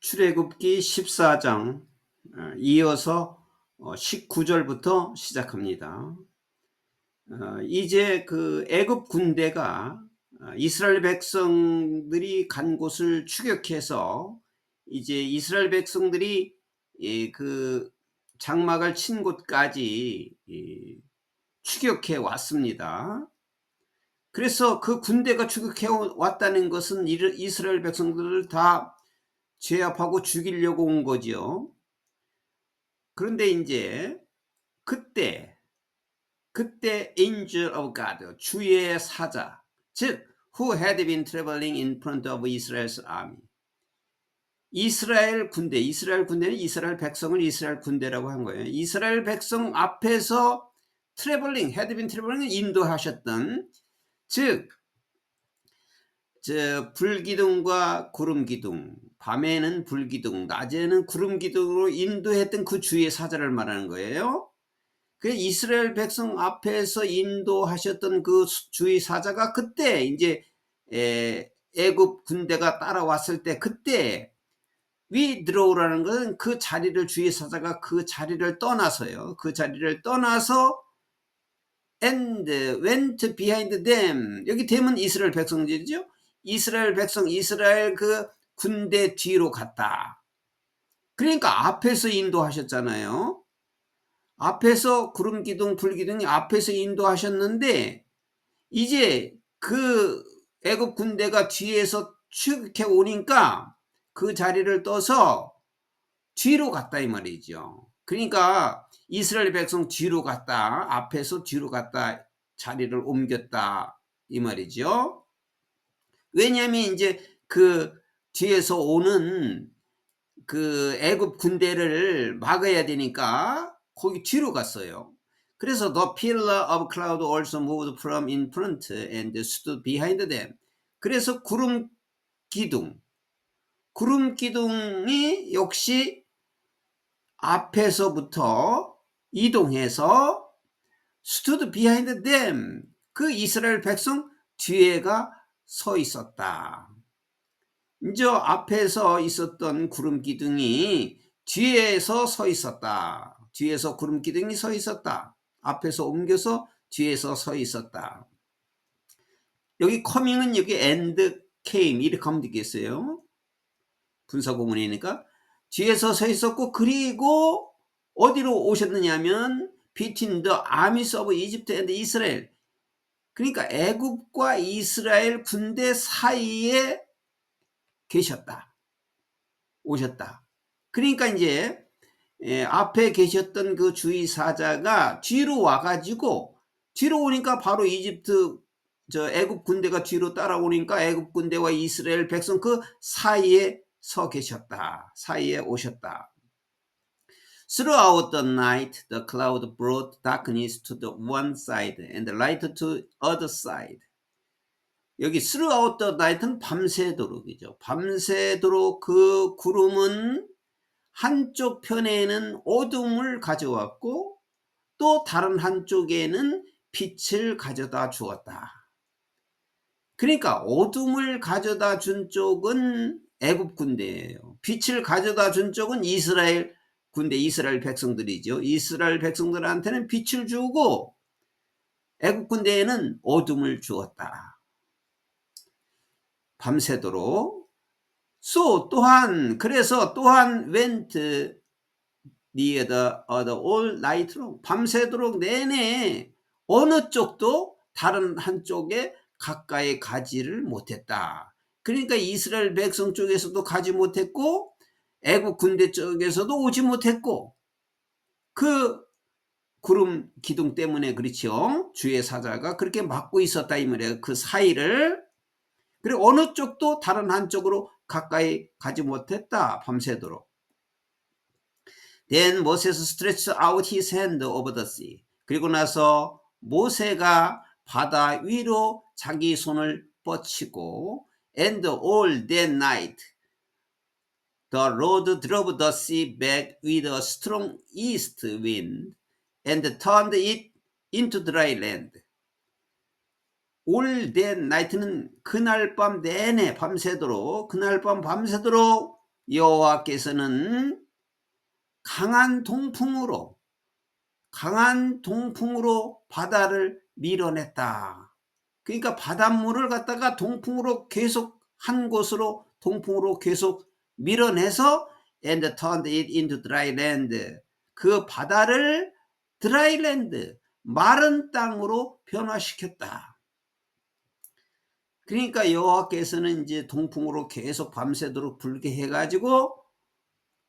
출애굽기 14장 이어서 19절부터 시작합니다. 이제 그 애굽 군대가 이스라엘 백성들이 간 곳을 추격해서 이제 이스라엘 백성들이 그 장막을 친 곳까지 추격해 왔습니다. 그래서 그 군대가 추격해 왔다는 것은 이스라엘 백성들을 다 제압하고 죽이려고 온 거죠. 그런데 이제 그때 angel of God, 주의 사자, 즉 who had been traveling in front of Israel's army, 이스라엘 군대는 이스라엘 백성을 이스라엘 군대라고 한 거예요. 이스라엘 백성 앞에서 had been traveling, 인도하셨던, 즉 불기둥과 구름기둥, 밤에는 불기둥, 낮에는 구름기둥으로 인도했던 그 주의 사자를 말하는 거예요. 그 이스라엘 백성 앞에서 인도하셨던 그 주의 사자가 그때 이제 애굽 군대가 따라왔을 때, 그때 withdraw라는 것은 그 자리를, 주의 사자가 그 자리를 떠나서요. 그 자리를 떠나서 and went behind them. 여기 them은 이스라엘 백성들이죠. 이스라엘 그 군대 뒤로 갔다. 그러니까 앞에서 인도하셨잖아요. 앞에서 구름기둥, 불기둥이 앞에서 인도하셨는데, 이제 그 애굽 군대가 뒤에서 추격해 오니까 그 자리를 떠서 뒤로 갔다 이 말이죠. 그러니까 이스라엘 백성 뒤로 갔다, 앞에서 뒤로 갔다, 자리를 옮겼다 이 말이죠. 왜냐하면 이제 그 뒤에서 오는 그 애굽 군대를 막아야 되니까 거기 뒤로 갔어요. 그래서 the pillar of cloud also moved from in front and stood behind them. 그래서 구름 기둥이 역시 앞에서부터 이동해서 stood behind them, 그 이스라엘 백성 뒤에가 서 있었다. 이제 앞에서 있었던 구름 기둥이 뒤에서 서 있었다. 뒤에서 구름 기둥이 서 있었다. 앞에서 옮겨서 뒤에서 서 있었다. 여기 coming은 여기 and came 이렇게 하면 되겠어요. 분사구문이니까 뒤에서 서 있었고, 그리고 어디로 오셨느냐면 between the armies of Egypt and Israel, 그러니까 애굽과 이스라엘 군대 사이에 오셨다. 그러니까 이제 앞에 계셨던 그 주의 사자가 뒤로 와가지고, 뒤로 오니까 바로 애굽 군대가 뒤로 따라오니까 애굽 군대와 이스라엘 백성 그 사이에 서 계셨다. 사이에 오셨다. Throughout the night, the cloud brought darkness to the one side and light to the other side. 여기 throughout the night는 밤새도록이죠. 밤새도록 그 구름은 한쪽 편에는 어둠을 가져왔고, 또 다른 한쪽에는 빛을 가져다 주었다. 그러니까 어둠을 가져다 준 쪽은 애굽 군대예요. 빛을 가져다 준 쪽은 이스라엘 군대, 이스라엘 백성들이죠. 이스라엘 백성들한테는 빛을 주고 애굽 군대에는 어둠을 주었다. 밤새도록. 그래서 또한 went near the other all night long. 밤새도록 내내 어느 쪽도 다른 한쪽에 가까이 가지를 못했다. 그러니까 이스라엘 백성 쪽에서도 가지 못했고, 애굽 군대 쪽에서도 오지 못했고, 그 구름 기둥 때문에, 그렇죠, 주의 사자가 그렇게 막고 있었다 이 말이에요. 그 사이를. 그리고 어느 쪽도 다른 한쪽으로 가까이 가지 못했다, 밤새도록. Then Moses stretched out his hand over the sea. 그리고 나서 모세가 바다 위로 자기 손을 뻗치고, and all that night the Lord drove the sea back with a strong east wind and turned it into dry land. all that night는 그날 밤 내내, 밤새도록, 그날 밤 밤새도록 여호와께서는 강한 동풍으로 바다를 밀어냈다. 그러니까 바닷물을 갖다가 동풍으로 계속 한 곳으로 동풍으로 계속 밀어내서 and turned it into dry land. 그 바다를 드라이랜드, 마른 땅으로 변화시켰다. 그러니까 여호와께서는 이제 동풍으로 계속 밤새도록 불게 해가지고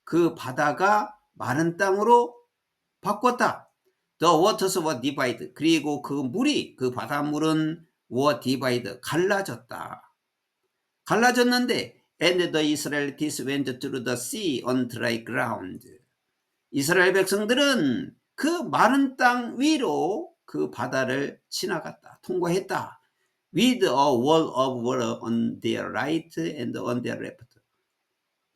그 바다가 마른 땅으로 바꿨다. The waters were divided. 그리고 그 물이, 그 바닷물은 were divided. 갈라졌는데 and the Israelites went through the sea on dry ground. 이스라엘 백성들은 그 마른 땅 위로 그 바다를 지나갔다. 통과했다. With a wall of water on their right and on their left.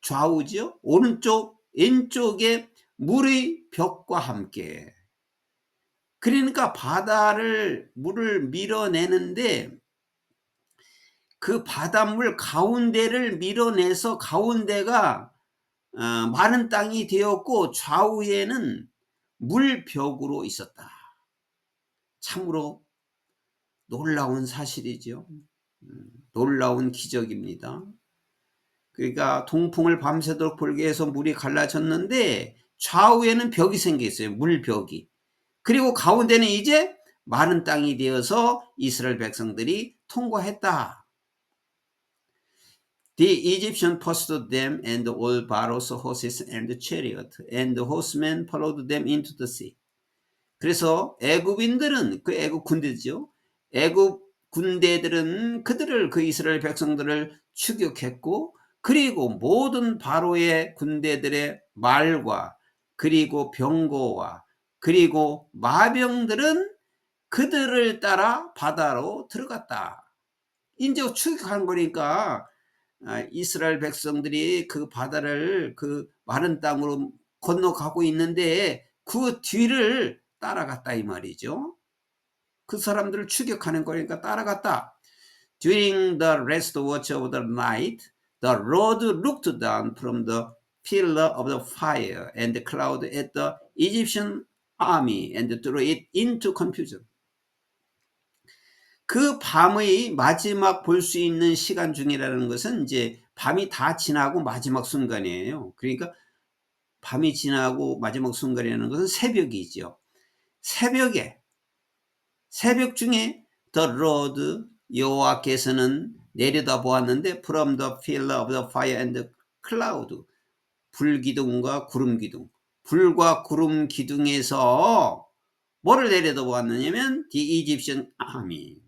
좌우죠. 오른쪽, 왼쪽에 물의 벽과 함께. 그러니까 물을 밀어내는데 그 바닷물 가운데를 밀어내서 가운데가 마른 땅이 되었고 좌우에는 물벽으로 있었다. 참으로 놀라운 사실이죠. 놀라운 기적입니다. 그러니까 동풍을 밤새도록 불게 해서 물이 갈라졌는데 좌우에는 벽이 생겨 있어요. 물벽이. 그리고 가운데는 이제 마른 땅이 되어서 이스라엘 백성들이 통과했다. The Egyptian pursued them and all Pharaoh's horses and chariot and the horsemen followed them into the sea. 그래서 애굽인들은 그 애굽 군대죠. 애굽 군대들은 그 이스라엘 백성들을 추격했고 그리고 모든 바로의 군대들의 말과 그리고 병거와 그리고 마병들은 그들을 따라 바다로 들어갔다. 이제 추격한 거니까 이스라엘 백성들이 그 바다를 그 마른 땅으로 건너가고 있는데 그 뒤를 따라갔다 이 말이죠. 그 사람들을 추격하는 거니까 따라갔다. During the rest watch of the night, the Lord looked down from the pillar of the fire and the cloud at the Egyptian army and threw it into confusion. 그 밤의 마지막 볼 수 있는 시간 중이라는 것은 이제 밤이 다 지나고 마지막 순간이에요. 그러니까 밤이 지나고 마지막 순간이라는 것은 새벽이죠. 새벽 중에 the Lord 여호와께서는 내려다 보았는데 from the pillar of the fire and the cloud 불기둥과 구름기둥 불과 구름 기둥에서 뭐를 내려다 보았느냐면 the Egyptian army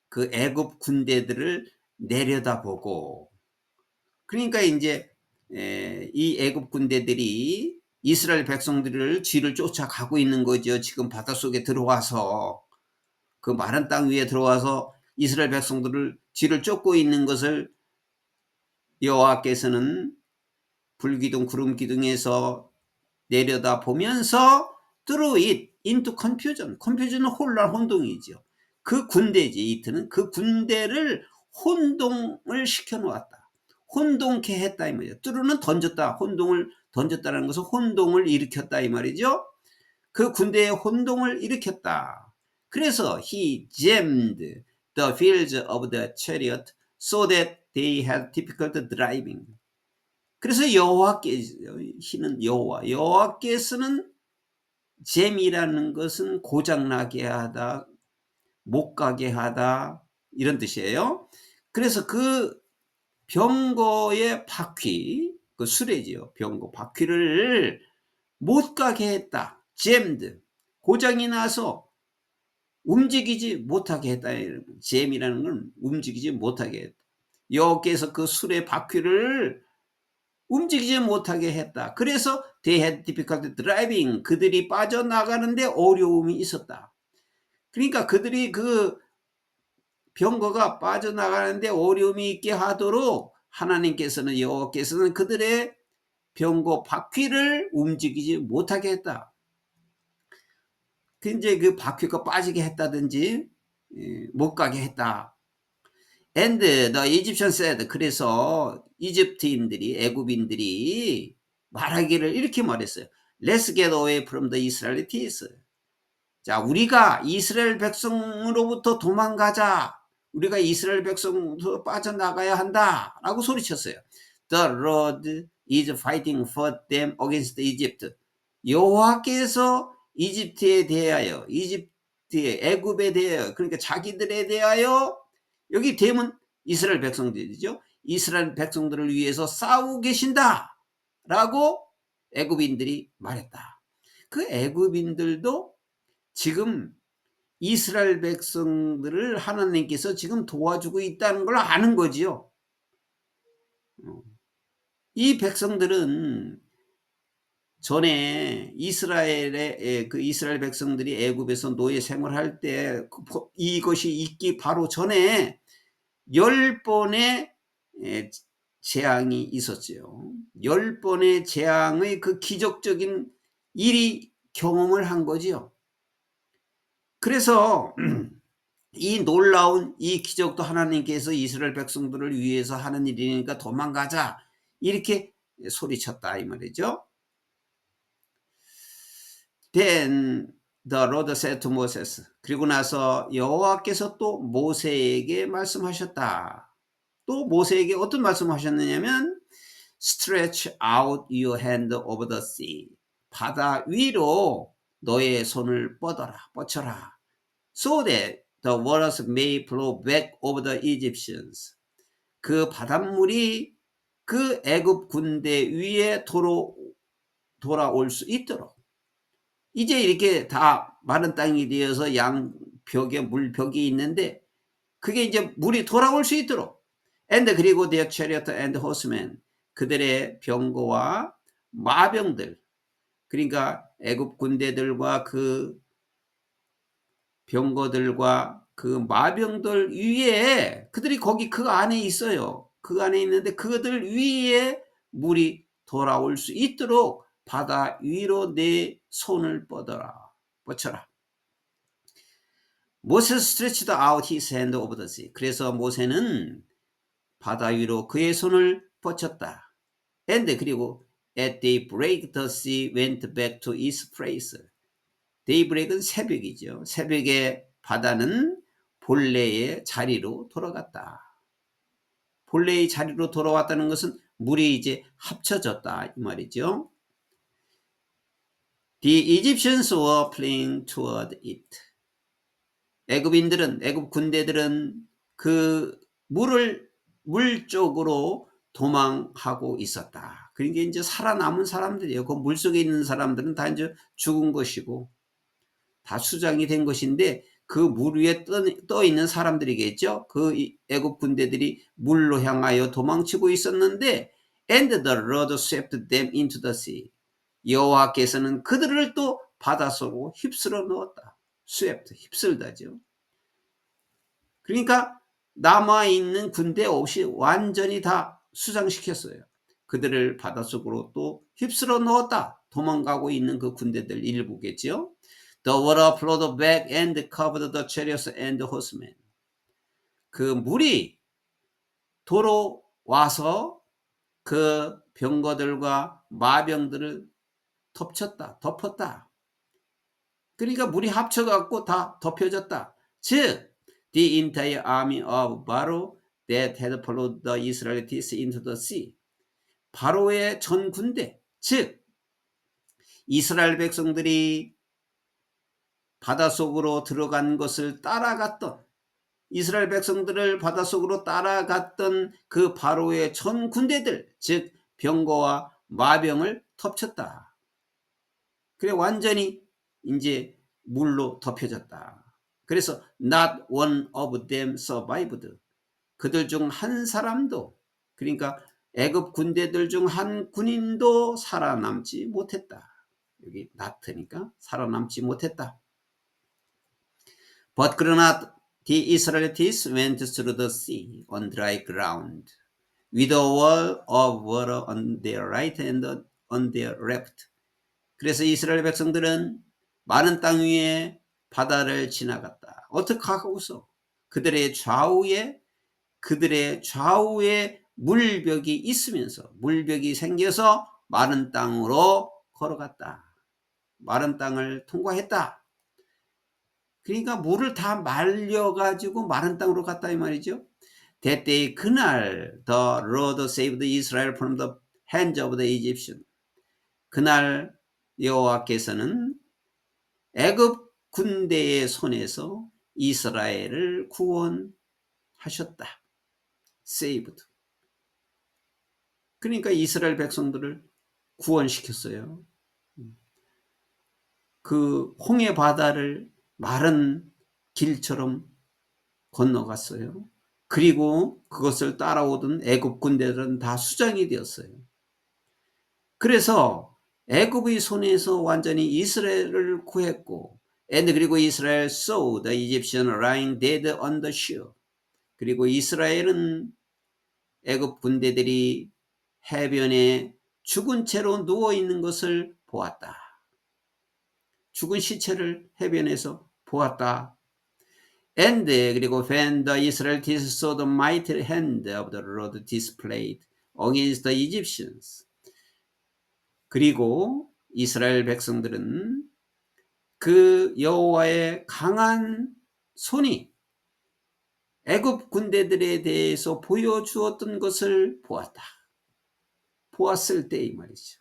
그 애굽 군대들을 내려다보고 그러니까 이제 이 애굽 군대들이 이스라엘 백성들을 뒤를 쫓아가고 있는 거죠. 지금 바닷속에 들어와서 그 마른 땅 위에 들어와서 이스라엘 백성들을 뒤를 쫓고 있는 것을 여호와께서는 불기둥 구름기둥에서 내려다보면서 through it into confusion. confusion은 혼란 혼동이죠. 그 군대지 이트는 그 군대를 혼동을 시켜놓았다. 혼동케 했다 이 말이죠. through는 던졌다. 혼동을 던졌다는 것은 혼동을 일으켰다 이 말이죠. 그 군대의 혼동을 일으켰다. 그래서 he jammed the wheels of the chariot so that they had difficult driving. 그래서 여호와께서는 잼이라는 것은 고장나게 하다, 못 가게 하다 이런 뜻이에요. 그래서 그 병거의 바퀴, 그 수레지요. 병거 바퀴를 못 가게 했다. 잼드. 고장이 나서 움직이지 못하게 했다. 잼이라는 건 움직이지 못하게 했다. 여호와께서 그 수레 바퀴를 움직이지 못하게 했다. 그래서 they had difficulty driving. 그들이 빠져나가는데 어려움이 있었다. 그러니까 그들이 그 병거가 빠져나가는데 어려움이 있게 하도록 하나님께서는 여호와께서는 그들의 병거 바퀴를 움직이지 못하게 했다. 이제 그 바퀴가 빠지게 했다든지 못 가게 했다. And the Egyptian said, 그래서 이집트인들이, 애굽인들이 말하기를 이렇게 말했어요. Let's get away from the Israelites. 자, 우리가 이스라엘 백성으로부터 도망가자. 우리가 이스라엘 백성으로부터 빠져나가야 한다. 라고 소리쳤어요. The Lord is fighting for them against Egypt. 여호와께서 이집트에 대하여, 이집트의 애굽에 대하여, 그러니까 자기들에 대하여, 여기 댐은 이스라엘 백성들이죠. 이스라엘 백성들을 위해서 싸우고 계신다. 라고 애굽인들이 말했다. 그 애굽인들도 지금 이스라엘 백성들을 하나님께서 지금 도와주고 있다는 걸 아는 거지요. 이 백성들은 전에 이스라엘 백성들이 애굽에서 노예 생활할 때 이것이 있기 바로 전에 10번의 재앙이 있었죠. 10번의 재앙의 그 기적적인 일이 경험을 한 거지요. 그래서 이 놀라운 이 기적도 하나님께서 이스라엘 백성들을 위해서 하는 일이니까 도망가자 이렇게 소리쳤다 이 말이죠. Then the Lord said to Moses. 그리고 나서 여호와께서 또 모세에게 말씀하셨다. 또 모세에게 어떤 말씀하셨느냐면 Stretch out your hand over the sea. 바다 위로 너의 손을 뻗쳐라. So that the waters may flow back over the Egyptians. 그 바닷물이 그 애굽 군대 위에 돌아올 수 있도록. 이제 이렇게 다 마른 땅이 되어서 양벽에 물벽이 있는데 그게 이제 물이 돌아올 수 있도록. And 그리고 their chariot and horsemen. 그들의 병거와 마병들. 그러니까 애굽 군대들과 그 병거들과 그 마병들 위에 그들이 거기 그 안에 있어요. 그 안에 있는데 그들 위에 물이 돌아올 수 있도록 바다 위로 내 손을 뻗쳐라. Moses stretched out his hand over the sea. 그래서 모세는 바다 위로 그의 손을 뻗쳤다. And 그리고 at daybreak the sea went back to its place. 데이브레이크는 새벽이죠. 새벽에 바다는 본래의 자리로 돌아갔다. 본래의 자리로 돌아왔다는 것은 물이 이제 합쳐졌다 이 말이죠. The Egyptians were fleeing toward it. 애굽 군대들은 그 물 쪽으로 도망하고 있었다. 그러니까 이제 살아남은 사람들이에요. 그 물속에 있는 사람들은 다 이제 죽은 것이고 다 수장이 된 것인데 그 물 위에 떠 있는 사람들이겠죠. 그 애굽 군대들이 물로 향하여 도망치고 있었는데 and the Lord swept them into the sea. 여호와께서는 그들을 또 바닷속으로 휩쓸어 넣었다. swept, 휩쓸다죠. 그러니까 남아있는 군대 없이 완전히 다 수장시켰어요. 그들을 바닷속으로 또 휩쓸어 넣었다. 도망가고 있는 그 군대들 일부겠죠. The water flowed back and covered the chariots and the horsemen. 그 물이 도로 와서 그 병거들과 마병들을 덮었다. 그러니까 물이 합쳐갖고 다 덮여졌다. 즉, the entire army of Pharaoh that had followed the Israelites into the sea. 바로의 전 군대, 즉 이스라엘 백성들이 바닷속으로 들어간 것을 따라갔던 이스라엘 백성들을 바닷속으로 따라갔던 그 바로의 전 군대들, 즉 병거와 마병을 덮쳤다. 그래 완전히 이제 물로 덮여졌다. 그래서 not one of them survived. 그들 중 한 사람도, 그러니까 애굽 군대들 중 한 군인도 살아남지 못했다. 여기 not니까 살아남지 못했다. But 그러나 the Israelites went through the sea on dry ground with a wall of water on their right and on their left. 그래서 이스라엘 백성들은 마른 땅 위에 바다를 지나갔다. 어떻게 하고서 그들의 좌우에 그들의 좌우에 물벽이 있으면서 물벽이 생겨서 마른 땅으로 걸어갔다. 마른 땅을 통과했다. 그러니까 물을 다 말려가지고 마른 땅으로 갔다 이 말이죠. That day, 그날 the Lord saved Israel from the hands of the Egyptian. 그날 여호와께서는 애굽 군대의 손에서 이스라엘을 구원하셨다. saved. 그러니까 이스라엘 백성들을 구원시켰어요. 그 홍해 바다를 마른 길처럼 건너갔어요. 그리고 그것을 따라오던 애굽 군대들은 다 수장이 되었어요. 그래서 애굽의 손에서 완전히 이스라엘을 구했고, and 그리고 이스라엘 saw the Egyptian lying dead on the shore. 그리고 이스라엘은 애굽 군대들이 해변에 죽은 채로 누워 있는 것을 보았다. 죽은 시체를 해변에서 보았다. And 그리고 when the Israelites saw the mighty hand of the Lord displayed against the Egyptians. 그리고 이스라엘 백성들은 그 여호와의 강한 손이 애굽 군대들에 대해서 보여주었던 것을 보았다. 보았을 때 이 말이죠.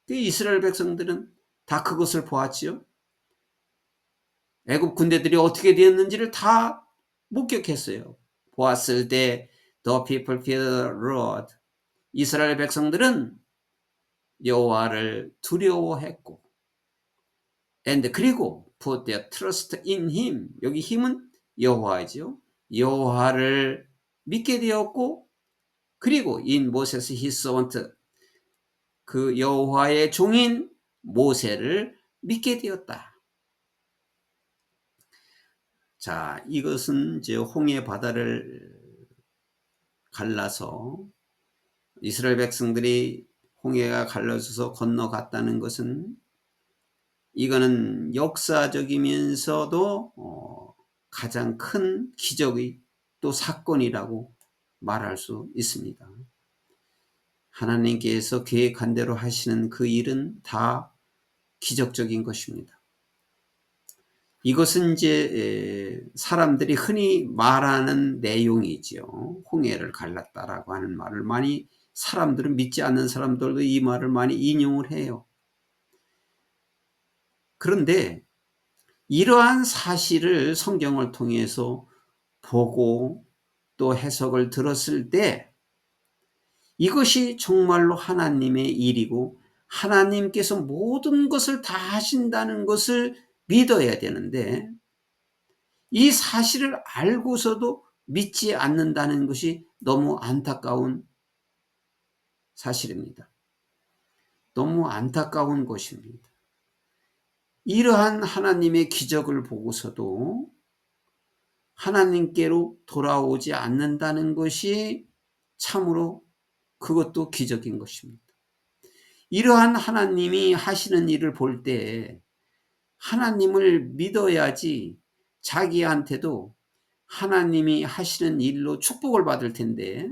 그 이스라엘 백성들은 다 그것을 보았지요. 애굽 군대들이 어떻게 되었는지를 다 목격했어요. 보았을 때 the people feared the Lord. 이스라엘 백성들은 여호와를 두려워했고, and 그리고 put their trust in him. 여기 힘은 여호와이죠. 여호와를 믿게 되었고, 그리고 in Moses his servant, 그 여호와의 종인 모세를 믿게 되었다. 자, 이것은 이제 홍해 바다를 갈라서 이스라엘 백성들이 홍해가 갈라져서 건너갔다는 것은, 이거는 역사적이면서도 가장 큰 기적의 또 사건이라고 말할 수 있습니다. 하나님께서 계획한 대로 하시는 그 일은 다 기적적인 것입니다. 이것은 이제 사람들이 흔히 말하는 내용이죠. 홍해를 갈랐다라고 하는 말을 많이, 사람들은, 믿지 않는 사람들도 이 말을 많이 인용을 해요. 그런데 이러한 사실을 성경을 통해서 보고 또 해석을 들었을 때 이것이 정말로 하나님의 일이고 하나님께서 모든 것을 다 하신다는 것을 믿어야 되는데, 이 사실을 알고서도 믿지 않는다는 것이 너무 안타까운 사실입니다. 너무 안타까운 것입니다. 이러한 하나님의 기적을 보고서도 하나님께로 돌아오지 않는다는 것이 참으로 그것도 기적인 것입니다. 이러한 하나님이 하시는 일을 볼 때 하나님을 믿어야지 자기한테도 하나님이 하시는 일로 축복을 받을 텐데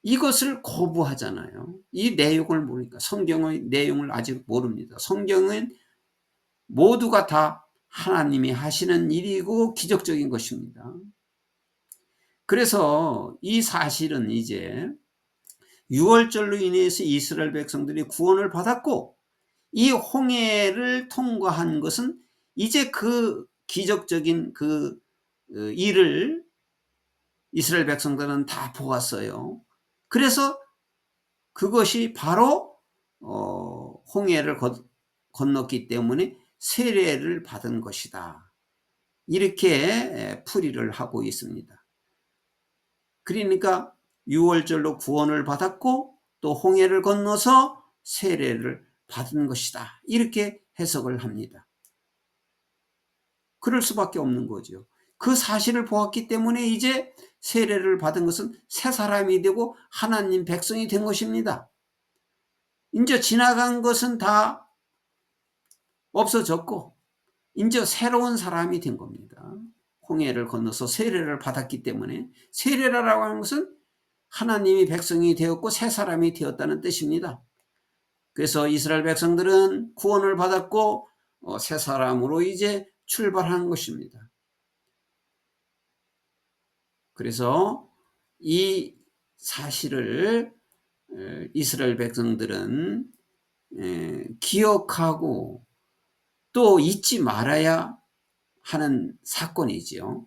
이것을 거부하잖아요. 이 내용을 모르니까, 성경의 내용을 아직 모릅니다. 성경은 모두가 다 하나님이 하시는 일이고 기적적인 것입니다. 그래서 이 사실은 이제 유월절로 인해서 이스라엘 백성들이 구원을 받았고, 이 홍해를 통과한 것은 이제 그 기적적인 그 일을 이스라엘 백성들은 다 보았어요. 그래서 그것이 바로 홍해를 건넜기 때문에 세례를 받은 것이다. 이렇게 풀이를 하고 있습니다. 그러니까 유월절로 구원을 받았고 또 홍해를 건너서 세례를 받은 것이다. 이렇게 해석을 합니다. 그럴 수밖에 없는 거죠. 그 사실을 보았기 때문에 이제 세례를 받은 것은 새 사람이 되고 하나님 백성이 된 것입니다. 이제 지나간 것은 다 없어졌고 이제 새로운 사람이 된 겁니다. 홍해를 건너서 세례를 받았기 때문에, 세례라고 하는 것은 하나님이 백성이 되었고 새 사람이 되었다는 뜻입니다. 그래서 이스라엘 백성들은 구원을 받았고 새 사람으로 이제 출발하는 것입니다. 그래서 이 사실을 이스라엘 백성들은 기억하고 또 잊지 말아야 하는 사건이지요.